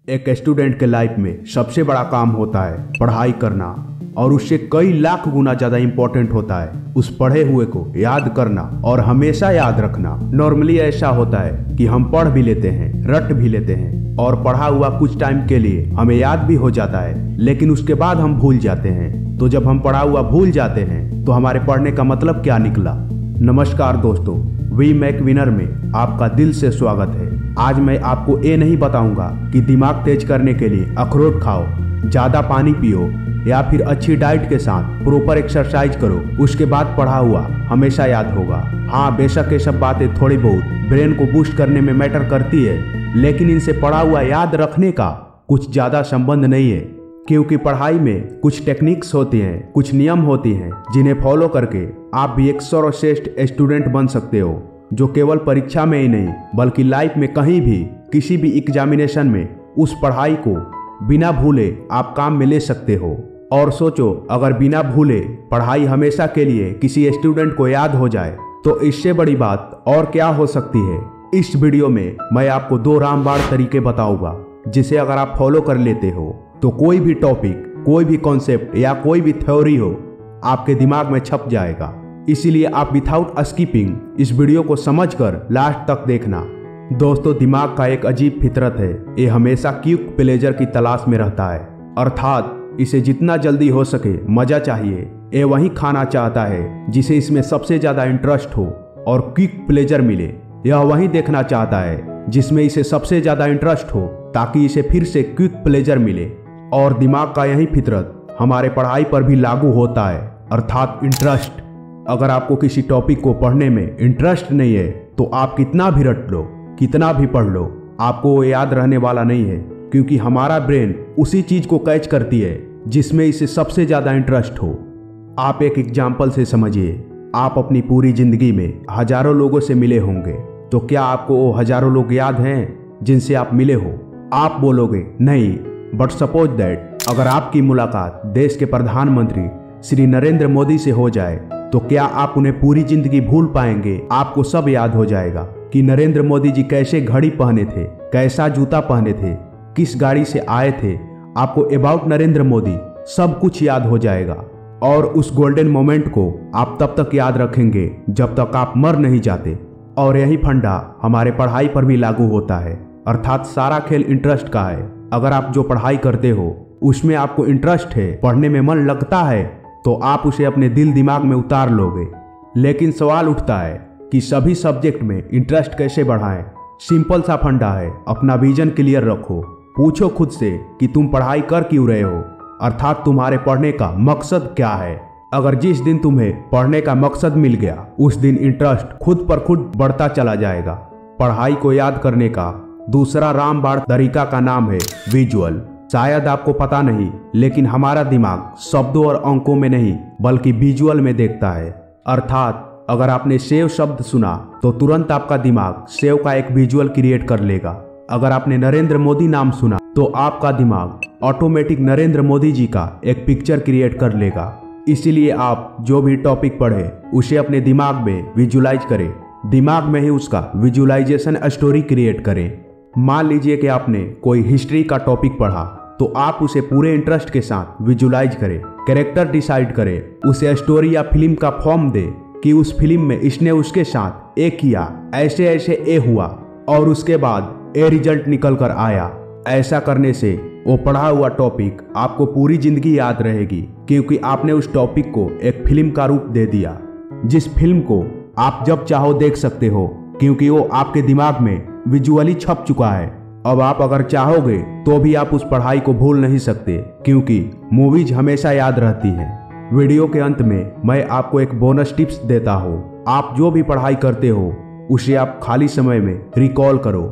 एक स्टूडेंट के लाइफ में सबसे बड़ा काम होता है पढ़ाई करना, और उससे कई लाख गुना ज्यादा इंपॉर्टेंट होता है उस पढ़े हुए को याद करना और हमेशा याद रखना। नॉर्मली ऐसा होता है कि हम पढ़ भी लेते हैं, रट भी लेते हैं और पढ़ा हुआ कुछ टाइम के लिए हमें याद भी हो जाता है, लेकिन उसके बाद हम भूल जाते हैं। तो जब हम पढ़ा हुआ भूल जाते हैं तो हमारे पढ़ने का मतलब क्या निकला। नमस्कार दोस्तों, वी मैक विनर में आपका दिल से स्वागत है। आज मैं आपको ये नहीं बताऊंगा कि दिमाग तेज करने के लिए अखरोट खाओ, ज्यादा पानी पियो या फिर अच्छी डाइट के साथ प्रॉपर एक्सरसाइज करो, उसके बाद पढ़ा हुआ हमेशा याद होगा। हाँ, बेशक ये सब बातें थोड़ी बहुत ब्रेन को बूस्ट करने में मैटर करती है, लेकिन इनसे पढ़ा हुआ याद रखने का कुछ ज्यादा संबंध नहीं है। क्योंकि पढ़ाई में कुछ टेक्निक्स होती हैं, कुछ नियम होती हैं जिन्हें फॉलो करके आप भी एक सर्वश्रेष्ठ स्टूडेंट बन सकते हो, जो केवल परीक्षा में ही नहीं बल्कि लाइफ में कहीं भी किसी भी एग्जामिनेशन में उस पढ़ाई को बिना भूले आप काम में ले सकते हो। और सोचो, अगर बिना भूले पढ़ाई हमेशा के लिए किसी स्टूडेंट को याद हो जाए तो इससे बड़ी बात और क्या हो सकती है। इस वीडियो में मैं आपको 2 रामबाण तरीके बताऊंगा, जिसे अगर आप फॉलो कर लेते हो तो कोई भी टॉपिक, कोई भी कॉन्सेप्ट या कोई भी थ्योरी हो आपके दिमाग में छप जाएगा। इसीलिए आप विदाउट स्किपिंग इस वीडियो को समझकर लास्ट तक देखना। दोस्तों, दिमाग का एक अजीब फितरत है, ये हमेशा क्विक प्लेजर की तलाश में रहता है, अर्थात इसे जितना जल्दी हो सके मजा चाहिए। ये वही खाना चाहता है जिसे इसमें सबसे ज्यादा इंटरेस्ट हो और क्विक प्लेजर मिले। यह वही देखना चाहता है जिसमें इसे सबसे ज्यादा इंटरेस्ट हो, ताकि इसे फिर से क्विक प्लेजर मिले। और दिमाग का यही फितरत हमारे पढ़ाई पर भी लागू होता है, अर्थात इंटरेस्ट। अगर आपको किसी टॉपिक को पढ़ने में इंटरेस्ट नहीं है तो आप कितना भी रट लो, कितना भी पढ़ लो, आपको वो याद रहने वाला नहीं है। क्योंकि हमारा ब्रेन उसी चीज को कैच करती है जिसमें इसे सबसे ज्यादा इंटरेस्ट हो। आप एक एग्जाम्पल से समझिए, आप अपनी पूरी जिंदगी में हजारों लोगों से मिले होंगे, तो क्या आपको वो हजारों लोग याद हैं जिनसे आप मिले हो? आप बोलोगे नहीं, बट सपोज दैट अगर आपकी मुलाकात देश के प्रधानमंत्री श्री नरेंद्र मोदी से हो जाए, तो क्या आप उन्हें पूरी जिंदगी भूल पाएंगे? आपको सब याद हो जाएगा कि नरेंद्र मोदी जी कैसे घड़ी पहने थे, कैसा जूता पहने थे, किस गाड़ी से आए थे। आपको अबाउट नरेंद्र मोदी सब कुछ याद हो जाएगा। और उस गोल्डन मोमेंट को आप तब तक याद रखेंगे जब तक आप मर नहीं जाते। और यही फंडा हमारे पढ़ाई पर भी लागू होता है, अर्थात सारा खेल इंटरेस्ट का है। अगर आप जो पढ़ाई करते हो उसमें आपको इंटरेस्ट है, पढ़ने में मन लगता है, तो आप उसे अपने दिल दिमाग में उतार लोगे। लेकिन सवाल उठता है कि सभी सब्जेक्ट में इंटरेस्ट कैसे बढ़ाएं। सिंपल सा फंडा है, अपना विजन क्लियर रखो। पूछो खुद से कि तुम पढ़ाई कर क्यों रहे हो, अर्थात तुम्हारे पढ़ने का मकसद क्या है। अगर जिस दिन तुम्हें पढ़ने का मकसद मिल गया, उस दिन इंटरेस्ट खुद पर खुद बढ़ता चला जाएगा। पढ़ाई को याद करने का दूसरा रामबाण तरीका का नाम है विजुअल। शायद आपको पता नहीं, लेकिन हमारा दिमाग शब्दों और अंकों में नहीं बल्कि विजुअल में देखता है। अर्थात अगर आपने सेव शब्द सुना तो तुरंत आपका दिमाग सेव का एक विजुअल क्रिएट कर लेगा। अगर आपने नरेंद्र मोदी नाम सुना तो आपका दिमाग ऑटोमेटिक नरेंद्र मोदी जी का एक पिक्चर क्रिएट कर लेगा। इसीलिए आप जो भी टॉपिक पढ़े उसे अपने दिमाग में विजुलाइज करें, दिमाग में ही उसका विजुलाइजेशन स्टोरी क्रिएट करें। मान लीजिए कि आपने कोई हिस्ट्री का टॉपिक पढ़ा, तो आप उसे पूरे इंटरेस्ट के साथ विजुलाइज करें, कैरेक्टर डिसाइड करें, उसे स्टोरी या फिल्म का फॉर्म दे कि उस फिल्म में इसने उसके साथ ए किया, ऐसे ऐसे ए हुआ और उसके बाद ए रिजल्ट निकल कर आया। ऐसा करने से वो पढ़ा हुआ टॉपिक आपको पूरी जिंदगी याद रहेगी, क्योंकि आपने उस टॉपिक को एक फिल्म का रूप दे दिया, जिस फिल्म को आप जब चाहो देख सकते हो, क्योंकि वो आपके दिमाग में विजुअली छप चुका है। अब आप अगर चाहोगे तो भी आप उस पढ़ाई को भूल नहीं सकते, क्योंकि मूवीज हमेशा याद रहती हैं। वीडियो के अंत में मैं आपको एक बोनस टिप्स देता हूँ। आप जो भी पढ़ाई करते हो उसे आप खाली समय में रिकॉल करो,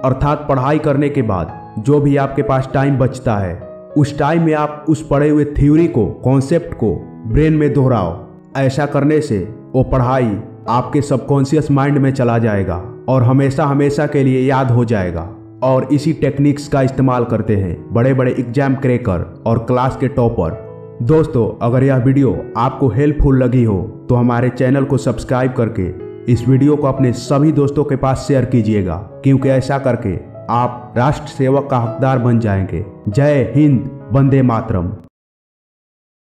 अर्थात पढ़ाई करने के बाद जो भी आपके पास टाइम बचता है, उस टाइम में आप उस पढ़े हुए थ्योरी को, कॉन्सेप्ट को ब्रेन में दोहराओ। ऐसा करने से वो पढ़ाई आपके सबकॉन्शियस माइंड में चला जाएगा और हमेशा हमेशा के लिए याद हो जाएगा। और इसी टेक्निक्स का इस्तेमाल करते हैं बड़े बड़े एग्जाम क्रैकर और क्लास के टॉपर। दोस्तों, अगर यह वीडियो आपको हेल्पफुल लगी हो तो हमारे चैनल को सब्सक्राइब करके इस वीडियो को अपने सभी दोस्तों के पास शेयर कीजिएगा, क्योंकि ऐसा करके आप राष्ट्र सेवक का हकदार बन जाएंगे। जय हिंद, वंदे मातरम।